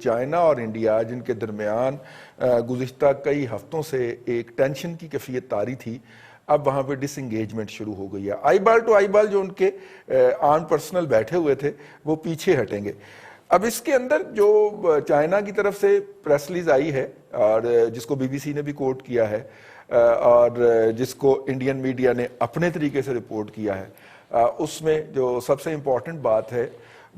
China اور India جن کے درمیان گزشتہ کئی ہفتوں سے ایک ٹینشن کی کیفیت طاری تھی، اب وہاں پہ ڈس انگیجمنٹ شروع ہو گئی ہے. آئی بال ٹو آئی بال جو ان کے آن پرسنل بیٹھے ہوئے تھے وہ پیچھے ہٹیں گے. اب اس کے اندر جو چائنا کی طرف سے پریس ریلیز آئی ہے اور جس کو بی بی سی نے بھی کوٹ کیا ہے اور جس کو انڈین میڈیا نے اپنے طریقے سے رپورٹ کیا ہے، اس میں جو سب سے امپورٹنٹ بات ہے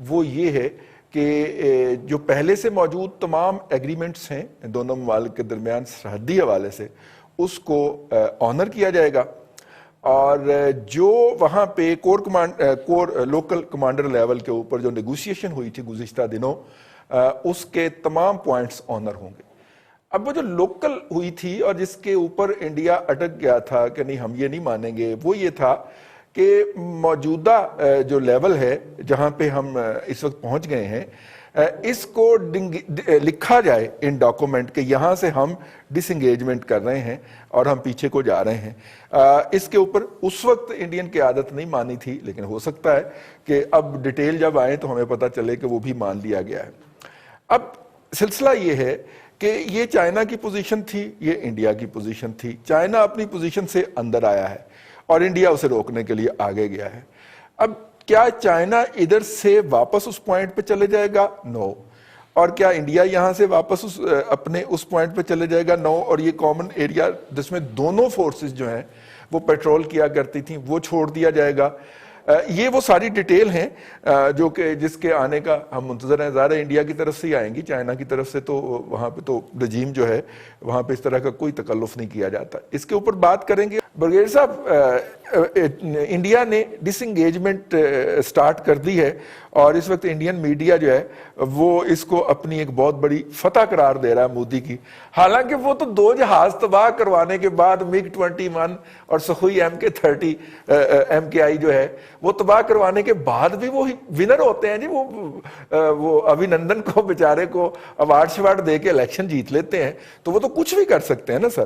وہ یہ ہے کہ جو پہلے سے موجود تمام ایگریمنٹس ہیں دونوں ممالک کے درمیان سرحدی حوالے سے، اس کو آنر کیا جائے گا، اور جو وہاں پہ کور لوکل کمانڈر لیول کے اوپر جو نیگوشیشن ہوئی تھی گزشتہ دنوں، اس کے تمام پوائنٹس آنر ہوں گے. اب وہ جو لوکل ہوئی تھی اور جس کے اوپر انڈیا اٹک گیا تھا کہ نہیں ہم یہ نہیں مانیں گے، وہ یہ تھا کہ موجودہ جو لیول ہے جہاں پہ ہم اس وقت پہنچ گئے ہیں، اس کو لکھا جائے ان ڈاکومنٹ کہ یہاں سے ہم ڈس انگیجمنٹ کر رہے ہیں اور ہم پیچھے کو جا رہے ہیں. اس کے اوپر اس وقت انڈین کی عادت نہیں مانی تھی، لیکن ہو سکتا ہے کہ اب ڈیٹیل جب آئیں تو ہمیں پتہ چلے کہ وہ بھی مان لیا گیا ہے. اب سلسلہ یہ ہے کہ یہ چائنا کی پوزیشن تھی، یہ انڈیا کی پوزیشن تھی. چائنا اپنی پوزیشن سے اندر آیا ہے اور انڈیا اسے روکنے کے لیے آگے گیا ہے. اب کیا چائنا ادھر سے واپس اس پوائنٹ پہ چلے جائے گا؟ نو. اور کیا انڈیا یہاں سے واپس اپنے اس پوائنٹ پہ چلے جائے گا؟ نو. اور یہ کامن ایریا جس میں دونوں فورسز جو ہیں وہ پیٹرول کیا کرتی تھیں وہ چھوڑ دیا جائے گا. یہ وہ ساری ڈیٹیل ہیں جو کہ جس کے آنے کا ہم منتظر ہیں. ظاہر ہے انڈیا کی طرف سے ہی آئیں گی، چائنا کی طرف سے تو وہاں پہ تو رجیم جو ہے وہاں پہ اس طرح کا کوئی تکلف نہیں کیا جاتا. اس کے اوپر بات کریں گے. برگیڈ صاحب، انڈیا نے ڈس انگیجمنٹ سٹارٹ کر دی ہے اور اس وقت انڈین میڈیا جو ہے وہ اس کو اپنی ایک بہت بڑی فتح قرار دے رہا ہے مودی کی. حالانکہ وہ تو 2 جہاز تباہ کروانے کے بعد MiG 21 اور سخوئی MK30 MKI جو ہے وہ تباہ کروانے کے بعد بھی وہ ونر ہوتے ہیں جی. وہ ابھینندن کو بیچارے کو اوارڈ شوارڈ دے کے الیکشن جیت لیتے ہیں، تو وہ تو کچھ بھی کر سکتے ہیں نا سر.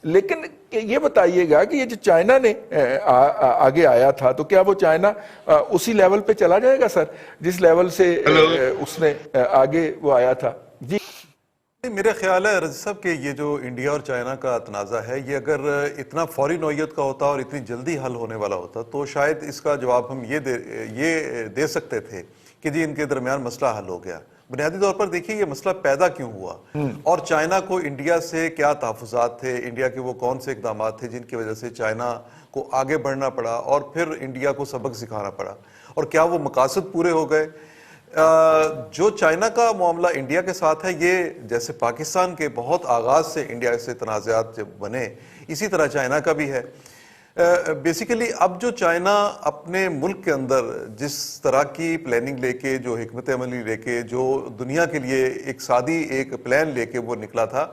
لیکن یہ بتائیے گا کہ یہ جو چائنا نے آگے آیا تھا تو کیا وہ چائنا اسی لیول پہ چلا جائے گا سر جس لیول سے اس نے آگے وہ آیا تھا؟ جی میرا خیال ہے رضی صاحب کہ یہ جو انڈیا اور چائنا کا تنازع ہے یہ اگر اتنا فوری نوعیت کا ہوتا اور اتنی جلدی حل ہونے والا ہوتا تو شاید اس کا جواب ہم یہ دے سکتے تھے کہ جی ان کے درمیان مسئلہ حل ہو گیا. بنیادی طور پر دیکھیے یہ مسئلہ پیدا کیوں ہوا اور چائنا کو انڈیا سے کیا تحفظات تھے، انڈیا کے وہ کون سے اقدامات تھے جن کی وجہ سے چائنا کو آگے بڑھنا پڑا اور پھر انڈیا کو سبق سکھانا پڑا، اور کیا وہ مقاصد پورے ہو گئے. جو چائنا کا معاملہ انڈیا کے ساتھ ہے یہ جیسے پاکستان کے بہت آغاز سے انڈیا سے تنازعات جب بنے اسی طرح چائنا کا بھی ہے. بیسیکلی اب جو چائنا اپنے ملک کے اندر جس طرح کی پلاننگ لے کے، جو حکمت عملی لے کے، جو دنیا کے لیے ایک سادی ایک پلان لے کے وہ نکلا تھا،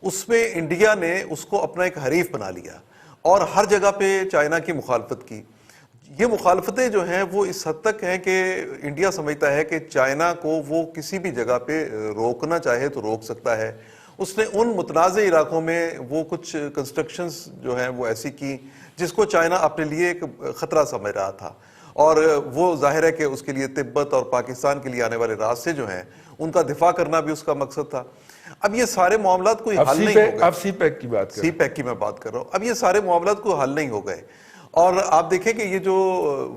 اس میں انڈیا نے اس کو اپنا ایک حریف بنا لیا اور ہر جگہ پہ چائنا کی مخالفت کی. یہ مخالفتیں جو ہیں وہ اس حد تک ہیں کہ انڈیا سمجھتا ہے کہ چائنا کو وہ کسی بھی جگہ پہ روکنا چاہے تو روک سکتا ہے. اس نے ان متنازع علاقوں میں وہ کچھ کنسٹرکشنز جو ہیں وہ ایسی کی جس کو چائنا اپنے لیے ایک خطرہ سمجھ رہا تھا، اور وہ ظاہر ہے کہ اس کے لیے تبت اور پاکستان کے لیے آنے والے راستے جو ہیں ان کا دفاع کرنا بھی اس کا مقصد تھا. اب یہ سارے معاملات کوئی حل نہیں ہو گئے. اب سی پیک کی بات سی پیک کی میں بات کر رہا ہوں. اب یہ سارے معاملات کوئی حل نہیں ہو گئے اور آپ دیکھیں کہ یہ جو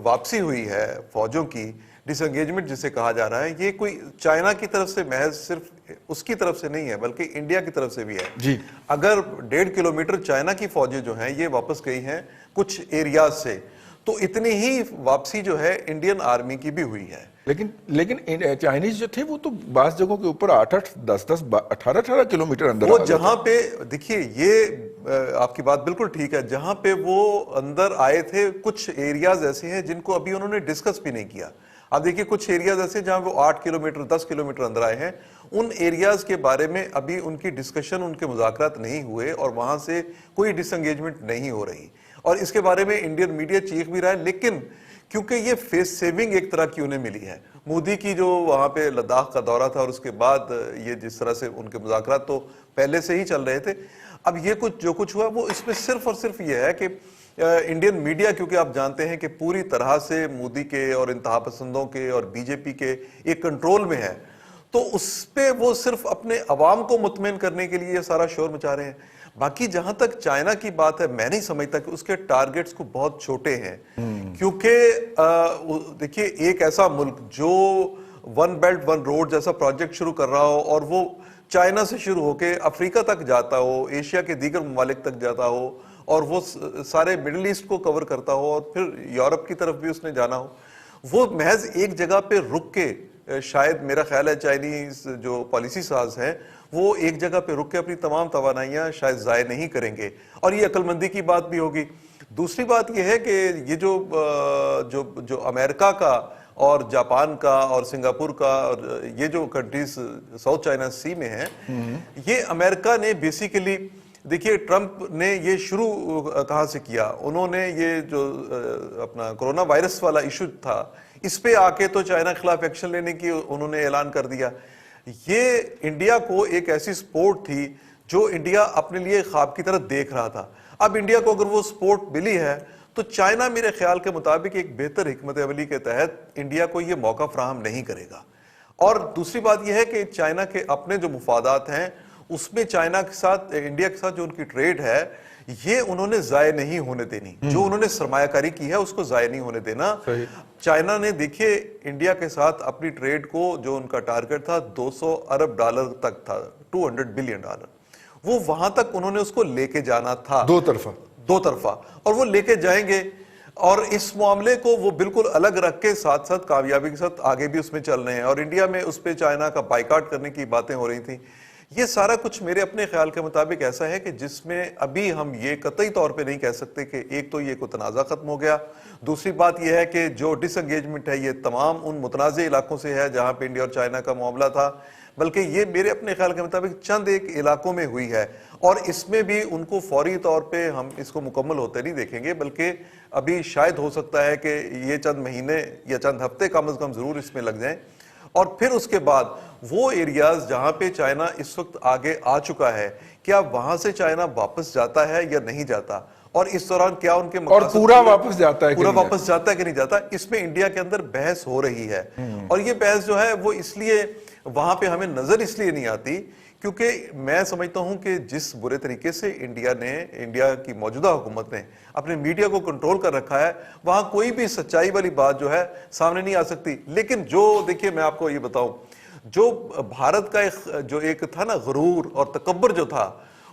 واپسی ہوئی ہے فوجوں کی، ڈس انگیجمنٹ جسے کہا جا رہا ہے، یہ کوئی چائنا کی طرف سے محض صرف اس کی طرف سے نہیں ہے بلکہ انڈیا کی طرف سے بھی ہے. جی اگر 1.5 کلومیٹر چائنا کی فوجیں جو ہیں یہ واپس گئی ہیں کچھ ایریاز سے، تو اتنی ہی واپسی جو ہے انڈین آرمی کی بھی ہوئی ہے. لیکن چائنیز جو تھے وہ تو بعض جگہوں کے اوپر 8-8 10-10 18-18 کلومیٹر اندر وہ جہاں پہ دیکھیے یہ آپ کی بات بالکل ٹھیک ہے، جہاں پہ وہ اندر آئے تھے کچھ ایریاز ایسے ہیں جن کو ابھی انہوں نے ڈسکس بھی نہیں کیا. آپ دیکھیے کچھ ایریاز ایسے ہیں جہاں وہ 8 کلومیٹر 10 کلومیٹر اندر آئے ہیں، ان ایریاز کے بارے میں ابھی ان کی ڈسکشن، ان کے مذاکرات نہیں ہوئے اور وہاں سے کوئی ڈس انگیجمنٹ نہیں ہو رہی. اور اس کے بارے میں انڈین میڈیا چیخ بھی رہا ہے، لیکن کیونکہ یہ فیس سیونگ ایک طرح کی انہیں ملی ہے. مودی کی جو وہاں پہ لداخ کا دورہ تھا اور اس کے بعد یہ جس طرح سے ان کے مذاکرات تو پہلے سے ہی چل رہے تھے، اب یہ جو کچھ ہوا وہ اس میں صرف اور صرف یہ ہے کہ انڈین میڈیا، کیونکہ آپ جانتے ہیں کہ پوری طرح سے مودی کے اور انتہا پسندوں کے اور بی جے پی کے ایک کنٹرول میں ہے، تو اس پہ وہ صرف اپنے عوام کو مطمئن کرنے کے لیے یہ سارا شور مچا رہے ہیں. باقی جہاں تک چائنا کی بات ہے میں نہیں سمجھتا کہ اس کے ٹارگٹس کو بہت چھوٹے ہیں, کیونکہ دیکھیے ایک ایسا ملک جو ون بیلٹ ون روڈ جیسا پروجیکٹ شروع کر رہا ہو اور وہ چائنا سے شروع ہو کے افریقہ تک جاتا ہو, ایشیا کے دیگر ممالک تک جاتا ہو, اور وہ سارے مڈل ایسٹ کو کور کرتا ہو, اور پھر یورپ کی طرف بھی اس نے جانا ہو, وہ محض ایک جگہ پہ رک کے شاید میرا خیال ہے چائنیز جو پالیسی ساز ہیں وہ ایک جگہ پہ رک کے اپنی تمام توانائیاں شاید ضائع نہیں کریں گے, اور یہ عقل مندی کی بات بھی ہوگی. دوسری بات یہ ہے کہ یہ جو امریکہ کا اور جاپان کا اور سنگاپور کا اور یہ جو کنٹریز ساؤتھ چائنا سی میں ہیں, یہ امریکہ نے بیسیکلی دیکھیے ٹرمپ نے یہ شروع کہاں سے کیا, انہوں نے یہ جو اپنا کرونا وائرس والا ایشو تھا اس پہ آ کے تو چائنا کے خلاف ایکشن لینے کی انہوں نے اعلان کر دیا. یہ انڈیا کو ایک ایسی سپورٹ تھی جو انڈیا اپنے لیے خواب کی طرح دیکھ رہا تھا. اب انڈیا کو اگر وہ سپورٹ ملی ہے تو چائنا میرے خیال کے مطابق ایک بہتر حکمت عملی کے تحت انڈیا کو یہ موقع فراہم نہیں کرے گا. اور دوسری بات یہ ہے کہ چائنا کے اپنے جو مفادات ہیں اس میں چائنا کے ساتھ انڈیا کے ساتھ جو ان کی ٹریڈ ہے یہ انہوں نے ضائع نہیں ہونے دینی, جو انہوں نے سرمایہ کاری کی ہے اس کو ضائع نہیں ہونے دینا. چائنا نے دیکھیے انڈیا کے ساتھ اپنی ٹریڈ کو جو ان کا ٹارگٹ تھا $200 ارب تک تھا, $200 بلین, وہ وہاں تک انہوں نے اس کو لے کے جانا تھا دو طرفہ, اور وہ لے کے جائیں گے. اور اس معاملے کو وہ بالکل الگ رکھ کے ساتھ ساتھ کامیابی کے ساتھ آگے بھی اس میں چل رہے ہیں, اور انڈیا میں اس پہ چائنا کا بائیکاٹ کرنے کی باتیں ہو رہی تھیں. یہ سارا کچھ میرے اپنے خیال کے مطابق ایسا ہے کہ جس میں ابھی ہم یہ قطعی طور پہ نہیں کہہ سکتے کہ ایک تو یہ کوئی تنازع ختم ہو گیا, دوسری بات یہ ہے کہ جو ڈس انگیجمنٹ ہے یہ تمام ان متنازع علاقوں سے ہے جہاں پہ انڈیا اور چائنا کا معاملہ تھا, بلکہ یہ میرے اپنے خیال کے مطابق چند ایک علاقوں میں ہوئی ہے, اور اس میں بھی ان کو فوری طور پہ ہم اس کو مکمل ہوتے نہیں دیکھیں گے, بلکہ ابھی شاید ہو سکتا ہے کہ یہ چند مہینے یا چند ہفتے کم از کم ضرور اس میں لگ جائیں. اور پھر اس کے بعد وہ ایریاز جہاں پہ چائنا اس وقت آگے آ چکا ہے, کیا وہاں سے چائنا واپس جاتا ہے یا نہیں جاتا, اور اس دوران کیا ان کے اور پورا واپس جاتا ہے کہ نہیں جاتا, اس میں انڈیا کے اندر بحث ہو رہی ہے. اور یہ بحث جو ہے وہ اس لیے وہاں پہ ہمیں نظر اس لیے نہیں آتی کیونکہ میں سمجھتا ہوں کہ جس برے طریقے سے انڈیا کی موجودہ حکومت نے اپنے میڈیا کو کنٹرول کر رکھا ہے, وہاں کوئی بھی سچائی والی بات جو ہے سامنے نہیں آ سکتی. لیکن جو دیکھیے میں آپ کو یہ بتاؤں, جو بھارت کا جو ایک تھا نا غرور اور تکبر جو تھا,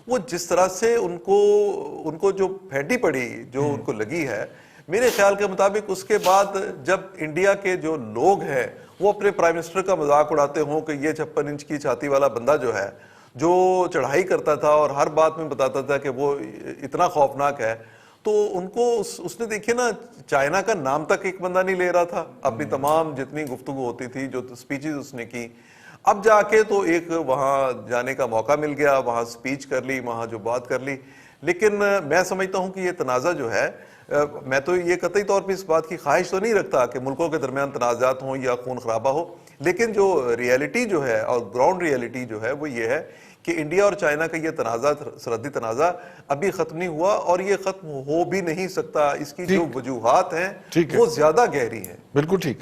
وہ جس طرح سے ان کو جو پھینٹی پڑی جو ان کو لگی ہے, میرے خیال کے مطابق اس کے بعد جب انڈیا کے جو لوگ ہیں وہ اپنے پرائم منسٹر کا مذاق اڑاتے ہوں کہ یہ 56 انچ کی چھاتی والا بندہ جو ہے جو چڑھائی کرتا تھا اور ہر بات میں بتاتا تھا کہ وہ اتنا خوفناک ہے, تو ان کو اس نے دیکھیے نا چائنا کا نام تک ایک بندہ نہیں لے رہا تھا اپنی تمام جتنی گفتگو ہوتی تھی, جو سپیچز اس نے کی. اب جا کے تو ایک وہاں جانے کا موقع مل گیا, وہاں سپیچ کر لی, وہاں جو بات کر لی. لیکن میں سمجھتا ہوں کہ یہ تنازع جو ہے, میں تو یہ قطعی طور پہ اس بات کی خواہش تو نہیں رکھتا کہ ملکوں کے درمیان تنازعات ہوں یا خون خرابہ ہو, لیکن جو ریئلٹی جو ہے اور گراؤنڈ ریئلٹی جو ہے وہ یہ ہے کہ انڈیا اور چائنا کا یہ تنازع, سرحدی تنازع ابھی ختم نہیں ہوا اور یہ ختم ہو بھی نہیں سکتا. اس کی جو وجوہات ہیں وہ زیادہ گہری ہیں. بالکل ٹھیک.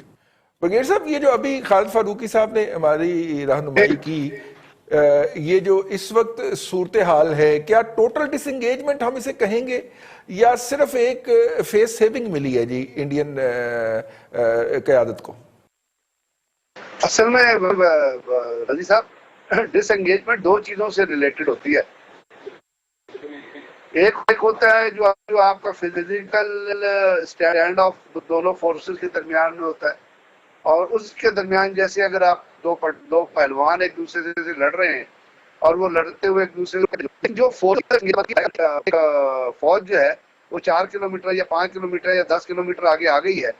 بغیر صاحب یہ جو ابھی خالد فاروقی صاحب نے ہماری رہنمائی کی, یہ جو اس وقت صورتحال ہے, کیا ٹوٹل ڈس انگیجمنٹ ہم اسے کہیں گے یا صرف ایک فیس سیونگ ملی ہے جی انڈین قیادت کو؟ اصل میں رضی صاحب ڈس انگیجمنٹ دو چیزوں سے ریلیٹڈ ہوتی ہے. ایک ہوتا ہے جو آپ کا فزیکل اسٹینڈ آف دونوں فورسز کے درمیان میں ہوتا ہے, اور اس کے درمیان جیسے اگر آپ دو پہلوان ایک دوسرے سے لڑ رہے ہیں اور وہ لڑتے ہوئے ایک دوسرے جو فوج جو ہے وہ 4 کلومیٹر یا 5 کلومیٹر یا 10 کلومیٹر آگے آ گئی ہے,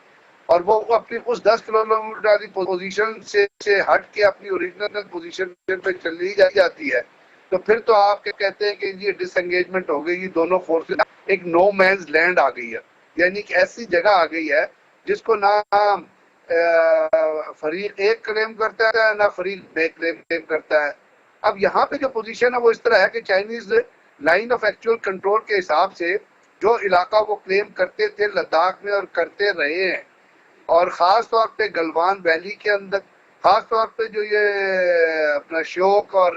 اور وہ اپنی اس 10 کلومیٹر والی پوزیشن سے ہٹ کے اپنی اوریجنل پوزیشن پہ چلی جاتی ہے, تو پھر تو آپ کہتے ہیں کہ یہ ڈس انگیجمنٹ ہو گئی. دونوں فورسز ایک نو مینز لینڈ آ گئی ہے, یعنی کہ ایسی جگہ آ گئی ہے جس کو نہ فریق ایک کلیم کرتا ہے نہ فریق بے کلیم کرتا ہے. اب یہاں پہ جو پوزیشن ہے وہ اس طرح ہے کہ Chinese line of actual control کے حساب سے جو علاقہ وہ کلیم کرتے تھے لداخ میں اور کرتے رہے ہیں, اور خاص طور پہ گلوان ویلی کے اندر خاص طور پہ جو یہ اپنا شوق اور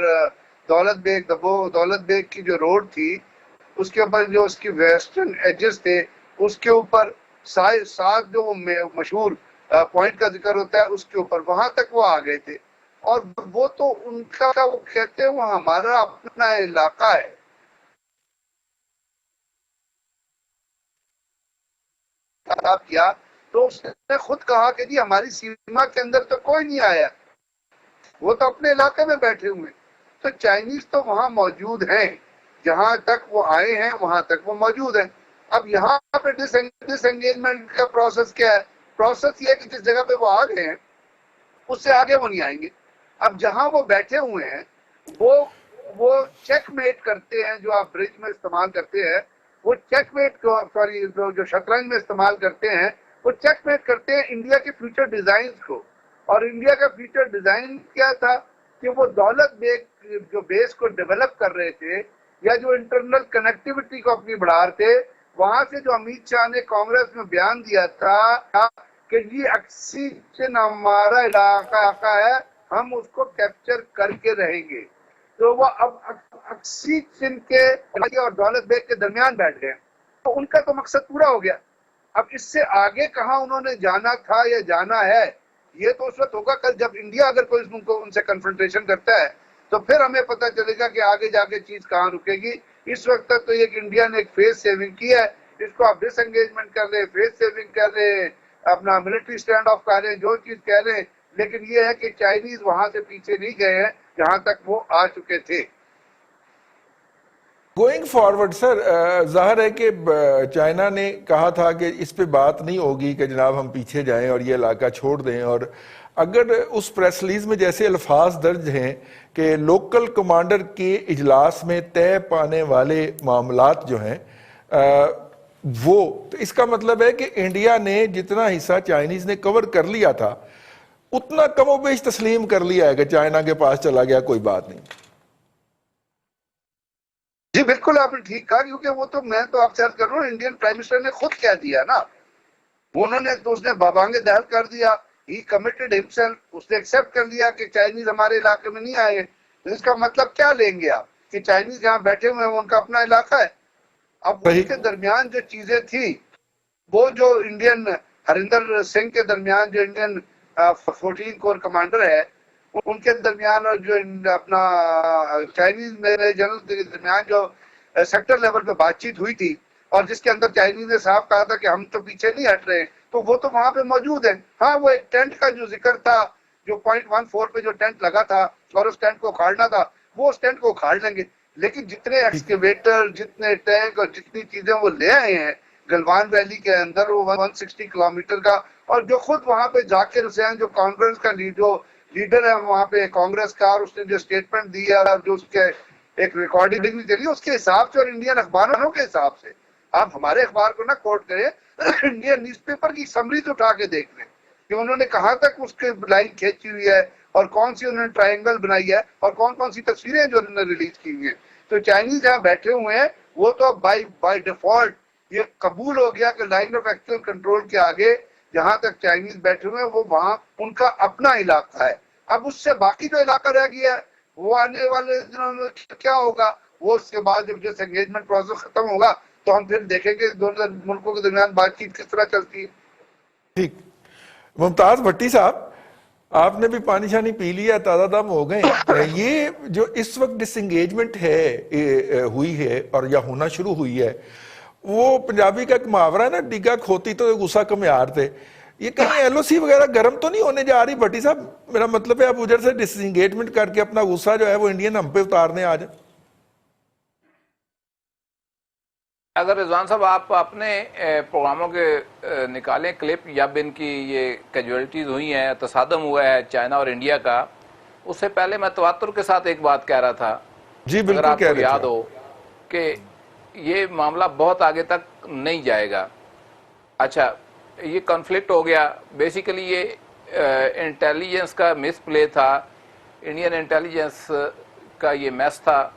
دولت بیگ کی جو روڈ تھی اس کے اوپر جو اس کی ویسٹرن ایجز تھے اس کے اوپر سات جو مشہور پوائنٹ کا ذکر ہوتا ہے اس کے اوپر وہاں تک وہ آ گئے تھے. اور وہ تو ان کا وہ کہتے ہیں وہ ہمارا اپنا علاقہ ہے. کیا تو اس نے خود کہا کہ جی ہماری سیما کے اندر تو کوئی نہیں آیا, وہ تو اپنے علاقے میں بیٹھے ہوئے. تو چائنیز تو وہاں موجود ہیں, جہاں تک وہ آئے ہیں وہاں تک وہ موجود ہیں. اب یہاں پہ ڈس انگیجمنٹ کا پروسیس کیا ہے؟ پروسیس یہ ہے کہ جس جگہ پہ وہ آ گئے ہیں اس سے آگے وہ نہیں آئیں گے. اب جہاں وہ بیٹھے ہوئے ہیں وہ چیک میٹ کرتے ہیں, جو آپ برج میں استعمال کرتے ہیں وہ چیک میٹ جو شطرنج میں استعمال کرتے ہیں وہ چیک میٹ کرتے ہیں انڈیا کے فیوچر ڈیزائنز کو. اور انڈیا کا فیوچر ڈیزائن کیا تھا کہ وہ دولت بیگ جو بیس کو ڈیولپ کر رہے تھے یا جو انٹرنل کنیکٹیوٹی کو اپنی بڑھا رہے تھے, وہاں سے جو امیت شاہ نے کانگریس میں بیان دیا تھا کہ یہ آکسیجن ہمارا علاقہ ہے, ہم اس کو کیپچر کر کے رہیں گے. تو وہ اب آکسیجن کے اور دولت بیگ کے درمیان بیٹھ گئے. تو ان کا تو مقصد پورا ہو گیا. اب اس سے آگے کہاں انہوں نے جانا تھا یا جانا ہے یہ تو اس وقت ہوگا کل جب انڈیا اگر کوئی ان سے کنفرنٹریشن کرتا ہے تو پھر ہمیں پتہ چلے گا کہ آگے جا کے چیز کہاں رکے گی. اس وقت تک تو یہ کہ انڈیا نے ایک فیس سیونگ کی ہے, اس کو آپ ڈس انگیجمنٹ کر رہے, فیس سیونگ کر رہے, اپنا ملٹری سٹینڈ آف کر رہے ہیں, جو چیز کہہ رہے ہیں, لیکن یہ ہے کہ چائنیز وہاں سے پیچھے نہیں گئے ہیں جہاں تک وہ آ چکے تھے. گوئنگ فارورڈ سر, ظاہر ہے کہ چائنا نے کہا تھا کہ اس پہ بات نہیں ہوگی کہ جناب ہم پیچھے جائیں اور یہ علاقہ چھوڑ دیں, اور اگر اس پریس ریلیز میں جیسے الفاظ درج ہیں کہ لوکل کمانڈر کے اجلاس میں طے پانے والے معاملات جو ہیں وہ, تو اس کا مطلب ہے کہ انڈیا نے جتنا حصہ چائنیز نے کور کر لیا تھا اتنا کم و بیش تسلیم کر لیا ہے کہ چائنا کے پاس چلا گیا, کوئی بات نہیں. جی بالکل آپ نے ٹھیک کہا, کیونکہ وہ تو میں تو آپ سے عرض کر رہا ہوں انڈین پرائم منسٹر نے خود کہہ دیا نا, اس نے بابانگ دہل کر دیا, ہی کمیٹڈ ہمسیلف, اس نے ایکسیپٹ کر لیا کہ چائنیز ہمارے علاقے میں نہیں آئے. تو اس کا مطلب کیا لیں گے آپ کہ چائنیز جہاں بیٹھے ہوئے ہیں وہ ان کا اپنا علاقہ ہے. اب ان کے درمیان جو چیزیں تھی وہ جو انڈین ہریندر سنگھ کے درمیان جو انڈین 14 کور کمانڈر ہے ان کے درمیان اور جو اپنا چائنیز جنرل کے درمیان جو سیکٹر لیول پہ بات چیت ہوئی تھی اور جس کے اندر چائنیز نے صاف کہا تھا کہ ہم تو پیچھے نہیں ہٹ رہے, تو وہ تو وہاں پہ موجود ہیں. ہاں وہ ایک ٹینٹ کا جو ذکر تھا, جو .14 پہ جو ٹینٹ لگا تھا اور اس ٹینٹ کو اکھاڑنا تھا, وہ اس ٹینٹ کو اکھاڑ لیں گے. لیکن جتنے ایکسکیویٹر, جتنے ٹینک اور جتنی چیزیں وہ لے آئے ہیں گلوان ویلی کے اندر, وہ 160 کلومیٹر کا, اور جو خود وہاں پہ ذاکر حسین جو کانگریس کا لیڈر ہے وہاں پہ کانگریس کا, اور اس نے جو سٹیٹمنٹ دی ہے جو اس کے ایک ریکارڈنگ بھی چلی اس کے حساب سے اور انڈین اخباروں کے حساب سے, آپ ہمارے اخبار کو نہ کوٹ کریں, انڈین نیوز پیپر کی سمریز اٹھا کے دیکھ لیں کہ انہوں نے کہاں تک اس کے لائن کھینچی ہوئی ہے اور کون سی انہوں نے ٹرائنگل بنائی ہے اور کون سی تصویریں جو انہوں نے ریلیز کی ہوئی ہیں. تو چائنیز جہاں بیٹھے ہوئے ہیں وہ تو بائی ڈیفالٹ یہ قبول ہو گیا کہ لائن آف ایکچوئل کنٹرول کے آگے جہاں تک چائنیز بیٹھے ہوئے ہیں وہ وہاں ان کا اپنا علاقہ ہے. اب اس سے باقی جو علاقہ رہ گیا ہے وہ آنے والے دنوں میں کیا ہوگا, وہ اس کے بعد جب جس انگیجمنٹ پروسیس ختم ہوگا تو ہم پھر دیکھیں گے دونوں ملکوں کے درمیان بات چیت کس طرح چلتی ہے. ٹھیک. ممتاز بھٹی صاحب, آپ نے بھی پانی شانی پی لیا, تازہ دم ہو گئے. یہ جو اس وقت ڈس انگیجمنٹ ہے ہوئی ہے اور یا ہونا شروع ہوئی ہے, وہ پنجابی کا ایک محاورہ ہے نا, ڈگا کھوتی تو غصہ کا معیار تھے. یہ کہیں ایل او سی وغیرہ گرم تو نہیں ہونے جا رہی بھٹی صاحب؟ میرا مطلب ہے آپ ادھر سے ڈس انگیجمنٹ کر کے اپنا غصہ جو ہے وہ انڈین ہم پہ اتارنے آ جائیں. اگر رضوان صاحب آپ اپنے پروگراموں کے نکالیں کلپ جب ان کی یہ کیجویلٹیز ہوئی ہیں, تصادم ہوا ہے چائنا اور انڈیا کا, اس سے پہلے میں تواتر کے ساتھ ایک بات کہہ رہا تھا. جی بالکل, اگر آپ کہہ کو رہے یاد تھے ہو کہ یہ معاملہ بہت آگے تک نہیں جائے گا. اچھا, یہ کنفلکٹ ہو گیا, بیسیکلی یہ انٹیلیجنس کا مس پلے تھا, انڈین انٹیلیجنس کا یہ میس تھا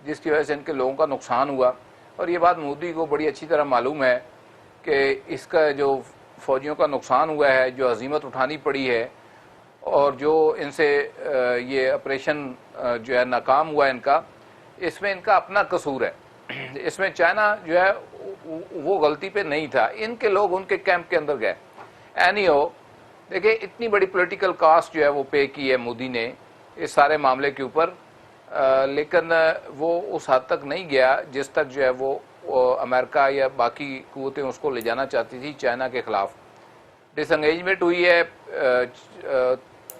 جس کی وجہ سے ان کے لوگوں کا نقصان ہوا. اور یہ بات مودی کو بڑی اچھی طرح معلوم ہے کہ اس کا جو فوجیوں کا نقصان ہوا ہے, جو ہزیمت اٹھانی پڑی ہے, اور جو ان سے یہ آپریشن جو ہے ناکام ہوا ان کا، اس میں ان کا اپنا قصور ہے، اس میں چائنا جو ہے وہ غلطی پہ نہیں تھا، ان کے لوگ ان کے کیمپ کے اندر گئے. اینی ہو، دیکھیں اتنی بڑی پولیٹیکل کاسٹ جو ہے وہ پے کی ہے مودی نے اس سارے معاملے کے اوپر، لیکن وہ اس حد تک نہیں گیا جس تک جو ہے وہ امریکہ یا باقی قوتیں اس کو لے جانا چاہتی تھی چائنا کے خلاف. ڈس انگیجمنٹ ہوئی ہے،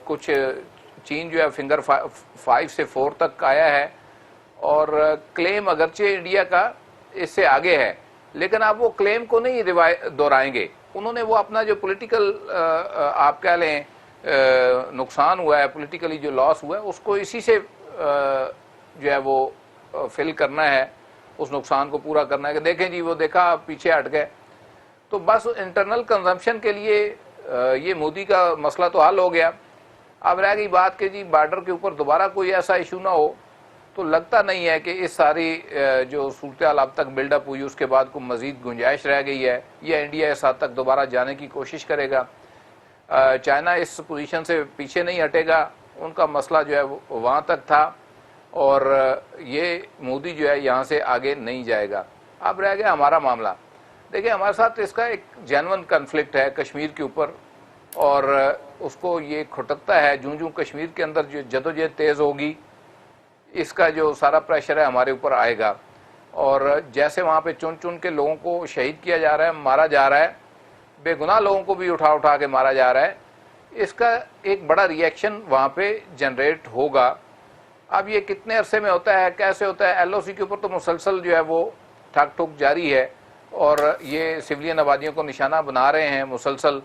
کچھ چین جو ہے فنگر 5 سے 4 تک آیا ہے، اور کلیم اگرچہ انڈیا کا اس سے آگے ہے، لیکن آپ وہ کلیم کو نہیں دہرائیں گے. انہوں نے وہ اپنا جو پولیٹیکل آپ کہہ لیں نقصان ہوا ہے، پولیٹیکلی جو لاس ہوا ہے، اس کو اسی سے جو ہے وہ فل کرنا ہے، اس نقصان کو پورا کرنا ہے کہ دیکھیں جی وہ دیکھا پیچھے ہٹ گئے. تو بس انٹرنل کنزمپشن کے لیے یہ مودی کا مسئلہ تو حل ہو گیا. اب رہ گئی بات کہ جی بارڈر کے اوپر دوبارہ کوئی ایسا ایشو نہ ہو، تو لگتا نہیں ہے کہ اس ساری جو صورتحال اب تک بلڈ اپ ہوئی اس کے بعد کوئی مزید گنجائش رہ گئی ہے، یا انڈیا اس حد تک دوبارہ جانے کی کوشش کرے گا. چائنا اس پوزیشن سے پیچھے نہیں ہٹے گا، ان کا مسئلہ جو ہے وہاں تک تھا، اور یہ مودی جو ہے یہاں سے آگے نہیں جائے گا. اب رہ گیا ہمارا معاملہ. دیکھیں ہمارے ساتھ اس کا ایک جینون کنفلکٹ ہے کشمیر کے اوپر، اور اس کو یہ کھٹکتا ہے جوں کشمیر کے اندر جو جدوجہد تیز ہوگی، اس کا جو سارا پریشر ہے ہمارے اوپر آئے گا. اور جیسے وہاں پہ چن کے لوگوں کو شہید کیا جا رہا ہے، مارا جا رہا ہے، بے گناہ لوگوں کو بھی اٹھا کے مارا جا رہا ہے، اس کا ایک بڑا ری ایکشن وہاں پہ جنریٹ ہوگا. اب یہ کتنے عرصے میں ہوتا ہے، کیسے ہوتا ہے، ایل او سی کے اوپر تو مسلسل جو ہے وہ ٹھک ٹھک جاری ہے، اور یہ سویلین آبادیوں کو نشانہ بنا رہے ہیں مسلسل.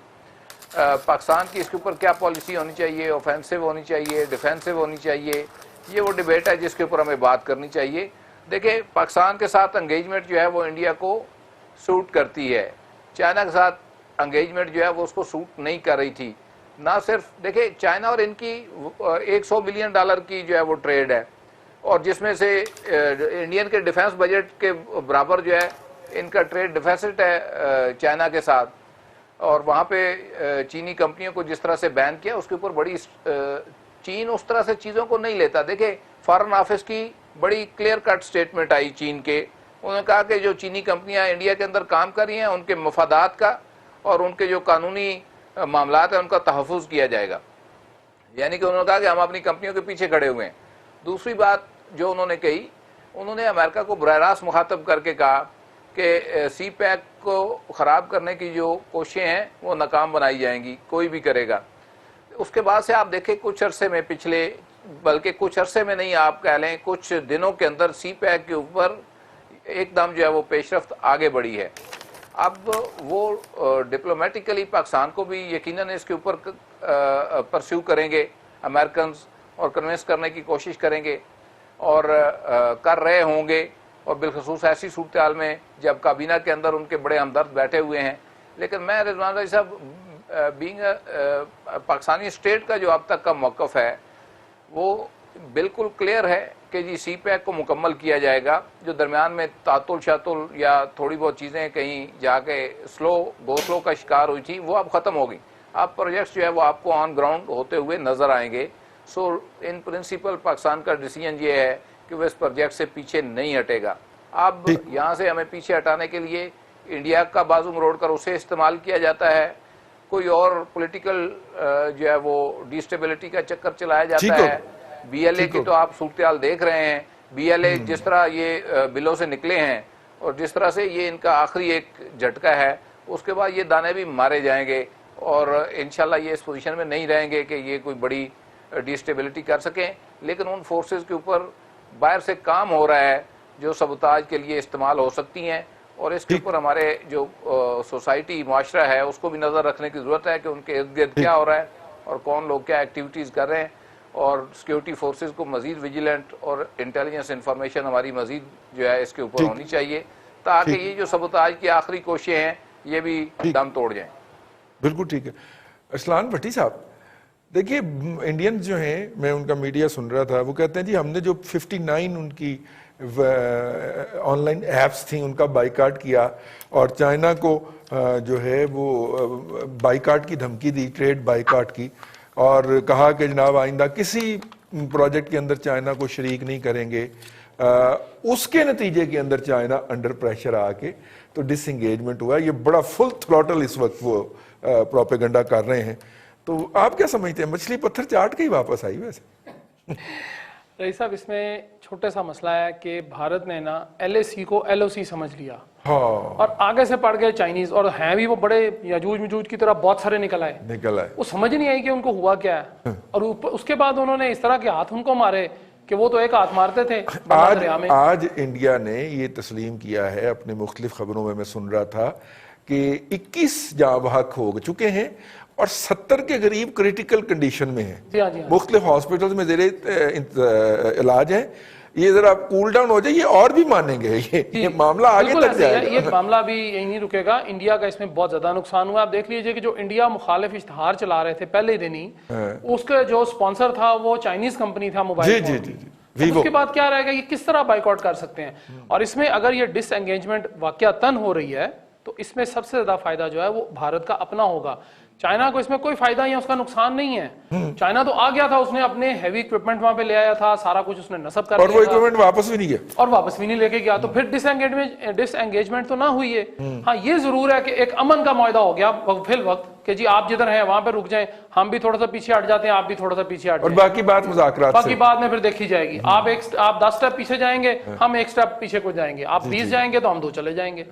پاکستان کی اس کے اوپر کیا پالیسی ہونی چاہیے، اوفینسو ہونی چاہیے، ڈیفینسو ہونی چاہیے، یہ وہ ڈیبیٹ ہے جس کے اوپر ہمیں بات کرنی چاہیے. دیکھیں پاکستان کے ساتھ انگیجمنٹ جو ہے وہ انڈیا کو سوٹ کرتی ہے، چائنا کے ساتھ انگیجمنٹ جو ہے وہ اس کو سوٹ نہیں کر رہی تھی. نہ صرف دیکھیں چائنا اور ان کی $100 بلین کی جو ہے وہ ٹریڈ ہے، اور جس میں سے انڈین کے ڈیفینس بجٹ کے برابر جو ہے ان کا ٹریڈ ڈیفیسٹ ہے چائنا کے ساتھ. اور وہاں پہ چینی کمپنیوں کو جس طرح سے بین کیا، اس کے اوپر بڑی چین اس طرح سے چیزوں کو نہیں لیتا. دیکھیں فارن آفس کی بڑی کلیئر کٹ سٹیٹمنٹ آئی چین کے، انہوں نے کہا کہ جو چینی کمپنیاں انڈیا کے اندر کام کر رہی ہیں ان کے مفادات کا اور ان کے جو قانونی معاملات ہیں ان کا تحفظ کیا جائے گا. یعنی کہ انہوں نے کہا کہ ہم اپنی کمپنیوں کے پیچھے کھڑے ہوئے ہیں. دوسری بات جو انہوں نے کہی، انہوں نے امریکہ کو براہ راست مخاطب کر کے کہا کہ سی پیک کو خراب کرنے کی جو کوششیں ہیں وہ ناکام بنائی جائیں گی، کوئی بھی کرے گا. اس کے بعد سے آپ دیکھیں کچھ عرصے میں، پچھلے بلکہ کچھ عرصے میں نہیں آپ کہہ لیں کچھ دنوں کے اندر سی پیک کے اوپر ایک دم جو ہے وہ پیش رفت آگے بڑھی ہے. اب وہ ڈپلومیٹیکلی پاکستان کو بھی یقیناً اس کے اوپر پرسیو کریں گے امریکنز، اور کنونس کرنے کی کوشش کریں گے، اور کر رہے ہوں گے، اور بالخصوص ایسی صورتحال میں جب کابینہ کے اندر ان کے بڑے ہمدرد بیٹھے ہوئے ہیں. لیکن میں رضوان بھائی صاحب بینگ پاکستانی اسٹیٹ کا جو اب تک کا موقف ہے وہ بالکل کلیئر ہے کہ جی سی پیک کو مکمل کیا جائے گا. جو درمیان میں تعطل شاطل یا تھوڑی بہت چیزیں کہیں جا کے گو سلو کا شکار ہوئی تھی وہ اب ختم ہو گئی. اب پروجیکٹس جو ہے وہ آپ کو آن گراؤنڈ ہوتے ہوئے نظر آئیں گے. سو ان پرنسپل پاکستان کا ڈیسیجن یہ ہے کہ وہ اس پروجیکٹ سے پیچھے نہیں ہٹے گا. اب یہاں سے ہمیں پیچھے ہٹانے کے لیے انڈیا کا بازو مروڑ کر اسے استعمال کیا جاتا ہے، کوئی اور پولیٹیکل جو ہے وہ ڈیسٹیبلٹی کا چکر چلایا جاتا ہے. بی ایل اے کی تو آپ صورتحال دیکھ رہے ہیں، بی ایل اے جس طرح یہ بلوں سے نکلے ہیں اور جس طرح سے یہ ان کا آخری ایک جھٹکا ہے، اس کے بعد یہ دانے بھی مارے جائیں گے، اور انشاءاللہ یہ اس پوزیشن میں نہیں رہیں گے کہ یہ کوئی بڑی ڈیسٹیبلٹی کر سکیں. لیکن ان فورسز کے اوپر باہر سے کام ہو رہا ہے جو سبوتاج کے لیے استعمال ہو سکتی ہیں، اور اس کے اوپر ہمارے جو سوسائٹی معاشرہ ہے اس کو بھی نظر رکھنے کی ضرورت ہے کہ ان کے ارد گرد کیا ہو رہا ہے اور کون لوگ کیا ایکٹیویٹیز کر رہے ہیں. اور سیکیورٹی فورسز کو مزید ویجیلنٹ اور انٹیلیجنس انفارمیشن ہماری مزید جو ہے اس کے اوپر ہونی چاہیے، تاکہ یہ جو سبوتاج کی آخری کوششیں ہیں یہ بھی دم توڑ جائیں. بالکل ٹھیک ہے. ارسلان بھٹی صاحب دیکھیے، انڈین جو ہیں، میں ان کا میڈیا سن رہا تھا، وہ کہتے ہیں جی ہم نے جو 59 ان کی آن لائن ایپس تھیں ان کا بائیکاٹ کیا، اور چائنا کو جو ہے وہ بائیکاٹ کی دھمکی دی، ٹریڈ بائیکاٹ کی. اور کہا کہ جناب آئندہ کسی پروجیکٹ کے اندر چائنا کو شریک نہیں کریں گے. اس کے نتیجے کے اندر چائنا انڈر پریشر آ کے تو ڈس انگیجمنٹ ہوا. یہ بڑا فل تھروٹل اس وقت وہ پروپیگنڈا کر رہے ہیں. تو آپ کیا سمجھتے ہیں, مچھلی پتھر چاٹ کے ہی واپس آئی ویسے؟ رئیس صاحب اس میں چھوٹے سا مسئلہ ہے کہ بھارت نے نا LAC کو LOC سمجھ لیا اور آگے سے پڑ گئے چائنیز, اور ہیں بھی وہ بڑے یاجوج مجوج کی طرح بہت سارے نکل آئے. وہ سمجھ نہیں آئی کہ ان کو ہوا کیا ہے, اور اس کے بعد انہوں نے اس طرح کے ہاتھ ان کو مارے کہ وہ تو ایک ہاتھ مارتے تھے. آج انڈیا نے یہ تسلیم کیا ہے, اپنے مختلف خبروں میں سن رہا تھا کہ 21 جاں بحق ہو چکے ہیں اور 70 کے قریب کریٹیکل کنڈیشن میں ہیں. مختلف ہاسپٹلز میں زیر علاج ہیں. یہ ذرا کول ڈاؤن ہو جائے, یہ اور بھی مانیں گے, یہ معاملہ آگے تک جائے گا. یہ معاملہ بھی یہی نہیں رکے گا. انڈیا کا اس میں بہت زیادہ نقصان ہوا. آپ دیکھ لیجئے کہ جو انڈیا مخالف اشتہار چلا رہے تھے پہلے دن ہی, اس کا جو سپانسر تھا وہ چائنیز کمپنی تھا موبائل فون. اس کے بعد کیا رہے گا, یہ کس طرح بائیک آؤٹ کر سکتے ہیں. اور اس میں اگر یہ ڈس انگیجمنٹ واقعتاً ہو رہی ہے تو اس میں سب سے زیادہ فائدہ جو ہے وہ بھارت کا اپنا ہوگا. چائنا کو اس میں کوئی فائدہ یا اس کا نقصان نہیں ہے. چائنا تو آ گیا تھا, اس نے اپنے ہیوی اکوپمنٹ وہاں پہ لے آیا تھا, سارا کچھ اس نے نصب کر اور وہ اکوپمنٹ واپس بھی نہیں گیا, اور واپس بھی نہیں لے کے گیا. تو پھر ڈس انگیجمنٹ تو نہ ہوئی ہے. ہاں یہ ضرور ہے کہ ایک امن کا معاہدہ ہو گیا فی الوقت کہ جی آپ جدھر ہیں وہاں پہ رک جائیں, ہم بھی تھوڑا سا پیچھے ہٹ جاتے ہیں, آپ بھی تھوڑا سا پیچھے ہٹ جائیں, اور باقی بات مذاکرات سے, باقی بعد میں پھر دیکھی جائے گی. آپ 10 سٹیپ پیچھے جائیں گے, ہم 1 سٹیپ پیچھے کو جائیں گے, آپ 20 جائیں گے تو ہم 2 چلے جائیں گے.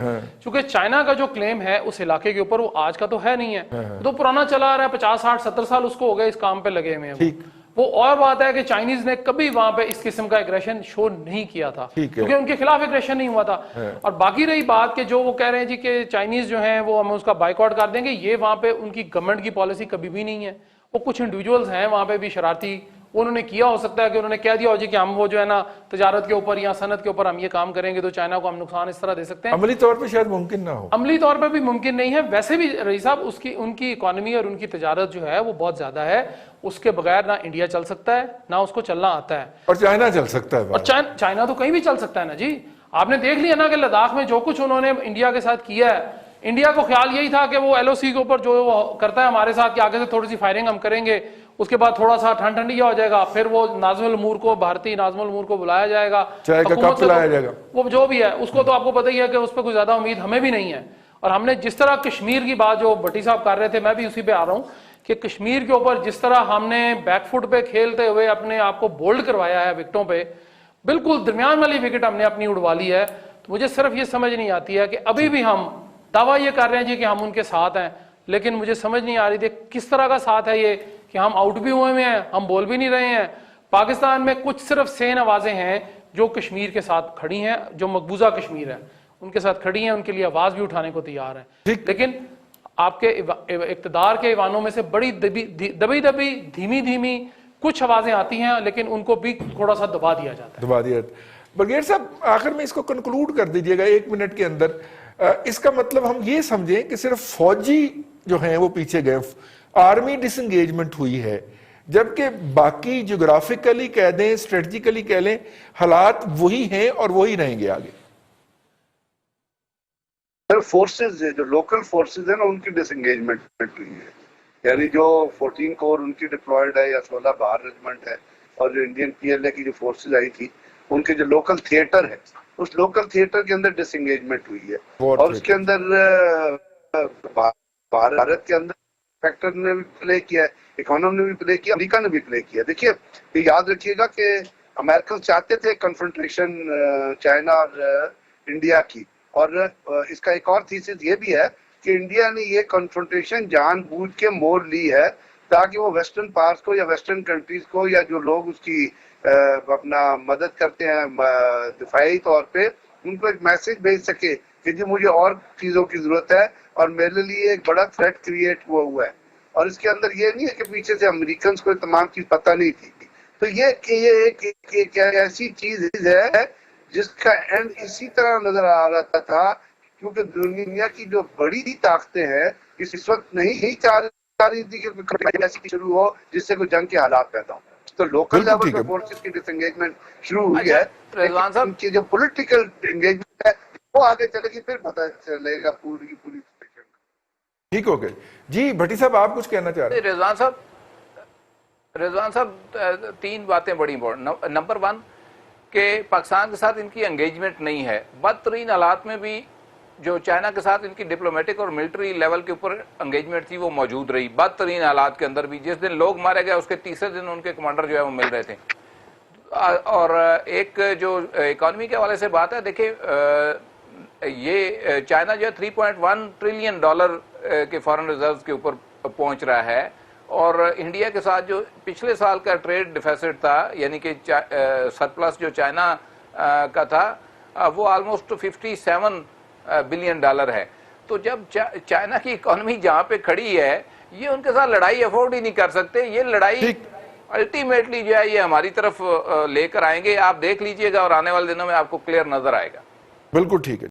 چونکہ چائنا کا جو کلیم ہے اس علاقے کے اوپر وہ آج کا تو ہے نہیں ہے, تو پرانا چلا آ رہا ہے. 50 60 70 سال اس کو ہو گئے اس کام پہ لگے ہوئے ہیں. وہ اور بات ہے کہ چائنیز نے کبھی وہاں پہ اس قسم کا ایگریشن شو نہیں کیا تھا, کیونکہ ان کے خلاف ایگریشن نہیں ہوا تھا. اور باقی رہی بات کہ جو وہ کہہ رہے ہیں جی کہ چائنیز جو ہیں وہ ہم اس کا بائیک آؤٹ کر دیں گے, یہ وہاں پہ ان کی گورنمنٹ کی پالیسی کبھی بھی نہیں ہے. وہ کچھ انڈیویجولز ہیں وہاں پہ بھی شرارتی, انہوں نے کیا, ہو سکتا ہے کہ انہوں نے کہہ دیا ہو جی کہ ہم وہ جو ہے نا تجارت کے اوپر یا صنعت کے اوپر ہم یہ کام کریں گے تو چائنا کو ہم نقصان اس طرح دے سکتے ہیں. عملی طور پہ شاید ممکن نہ ہو, عملی طور پہ بھی ممکن نہیں ہے. ویسے بھی رئیس صاحب ان کی اکانومی اور ان کی تجارت جو ہے وہ بہت زیادہ ہے. اس کے بغیر نہ انڈیا چل سکتا ہے نہ اس کو چلنا آتا ہے, اور چائنا چل سکتا ہے, اور چائنا تو کہیں بھی چل سکتا ہے نا جی. آپ نے دیکھ لیا نا کہ لداخ میں جو کچھ انہوں نے انڈیا کے ساتھ کیا ہے, انڈیا کو خیال یہی تھا کہ وہ LOC کے اوپر جو کرتا ہے ہمارے ساتھ کہ آگے سے تھوڑی سی فائرنگ ہم کریں گے, اس کے بعد تھوڑا سا ٹھنڈیا ہو جائے گا, پھر وہ ناظم الامور کو, بھارتی ناظم الامور کو بلایا جائے گا, چائے کا کپ پلایا جائے گا, وہ جو بھی ہے اس کو تو آپ کو پتہ ہی ہے کہ اس پہ کوئی زیادہ امید ہمیں بھی نہیں ہے. اور ہم نے جس طرح کشمیر کی بات جو بھٹی صاحب کر رہے تھے, میں بھی اسی پہ آ رہا ہوں کہ کشمیر کے اوپر جس طرح ہم نے بیک فٹ پہ کھیلتے ہوئے اپنے آپ کو بولڈ کروایا ہے وکٹوں پہ, بالکل درمیان والی وکٹ ہم نے اپنی اڑوا لی ہے. تو مجھے صرف یہ سمجھ نہیں آتی ہے کہ ابھی بھی ہم دعویٰ یہ کر رہے ہیں جی کہ ہم ان کے ساتھ ہیں, لیکن مجھے سمجھ نہیں آ رہی تھی کس طرح کا ساتھ ہے یہ کہ ہم آؤٹ بھی ہوئے ہیں, ہم بول بھی نہیں رہے ہیں. پاکستان میں کچھ صرف سین آوازیں ہیں جو کشمیر کے ساتھ کھڑی ہیں, جو مقبوضہ کشمیر ہے ان کے ساتھ کھڑی ہیں, ان کے لیے آواز بھی اٹھانے کو تیار ہیں. لیکن آپ کے اقتدار کے ایوانوں میں سے بڑی دبی دھیمی کچھ آوازیں آتی ہیں, لیکن ان کو بھی تھوڑا سا دبا دیا جاتا ہے. برگیڈ صاحب آخر میں اس کو کنکلوڈ کر دیجئے گا 1 منٹ کے اندر. اس کا مطلب ہم یہ سمجھیں کہ صرف فوجی جو ہیں وہ پیچھے گئے, آرمی ڈس انگیجمنٹ ہوئی ہے, جبکہ باقی جغرافیکلی کہہ دیں, اسٹریٹجیکلی کہہ لیں, حالات وہی ہیں اور وہی رہیں گے آگے. فورسز جو لوکل فورسز ہیں نا ان کی ڈس انگیجمنٹ ہوئی ہے, یعنی جو 14 کور ان کی ڈپلائڈ ہے یا 16 باہر ریجمنٹ ہے, اور جو انڈین PLA کی جو فورسز آئی تھی ان کے جو لوکل تھیٹر ہے, اس لوکل تھیٹر کے اندر ڈس انگیجمنٹ ہوئی ہے. اور اس کے اندر بھارت کے اندر فیکٹر نے بھی پلے کیا ہے, اکانومی نے بھی پلے کیا, امریکہ نے بھی پلے کیا. دیکھیے یہ یاد رکھیے گا کہ امریکن چاہتے تھے کنفرنٹریشن چائنا اور انڈیا کی, اور اس کا ایک اور تھیسس یہ بھی ہے کہ انڈیا نے یہ کنفرنٹریشن جان بوجھ کے مول لی ہے تاکہ وہ ویسٹرن پارٹس کو یا ویسٹرن کنٹریز کو یا جو لوگ اس کی اپنا مدد کرتے ہیں دفاعی طور پہ, ان کو ایک میسج بھیج سکے کہ جی مجھے اور چیزوں کی ضرورت ہے اور میرے لیے ایک بڑا تھریٹ کریٹ ہوا ہے. اور اس کے اندر یہ نہیں ہے کہ پیچھے سے امریکنز کو تمام چیز پتہ نہیں تھی. تو یہ ایک ایسی چیز ہے جس کا اینڈ اسی طرح نظر آ رہا تھا, کیونکہ دنیا کی جو بڑی طاقتیں ہیں اس وقت نہیں چاہ رہی تھی کہ ایسی شروع ہو جس سے کوئی جنگ کے حالات پیدا ہوں. تو لوکل لیول پہ فورسز کی ڈس انگیجمنٹ شروع ہوئی ہے, ان کی جو پولیٹیکل انگیجمنٹ ہے وہ آگے چلے گی, پھر پتہ چلے گا پوری ٹھیک ہو گئے. جی بھٹی صاحب آپ کچھ کہنا چاہ رہے ہیں؟ رضوان صاحب رضوان صاحب تین باتیں بڑی امپورٹنٹ. نمبر ون کہ پاکستان کے ساتھ ان کی انگیجمنٹ نہیں ہے. بدترین حالات میں بھی جو چائنا کے ساتھ ان کی ڈپلومیٹک اور ملٹری لیول کے اوپر انگیجمنٹ تھی وہ موجود رہی. بدترین حالات کے اندر بھی جس دن لوگ مارے گئے اس کے تیسرے دن ان کے کمانڈر جو ہے وہ مل رہے تھے. اور ایک جو اکانومی کے حوالے سے بات ہے, دیکھیں یہ چائنا جو ہے $3.1 ٹریلین کے فارن ریزروز کے اوپر پہنچ رہا ہے, اور انڈیا کے ساتھ جو پچھلے سال کا ٹریڈ ڈیفیسٹ تھا یعنی کہ سرپلس جو چائنا کا تھا وہ آلموسٹ $57 بلین ہے. تو جب چائنا کی اکانومی جہاں پہ کھڑی ہے یہ ان کے ساتھ لڑائی افورڈ ہی نہیں کر سکتے. یہ لڑائی الٹیمیٹلی جو ہے یہ ہماری طرف لے کر آئیں گے. آپ دیکھ لیجئے گا اور آنے والے دنوں میں آپ کو کلیئر نظر آئے گا. بالکل ٹھیک ہے.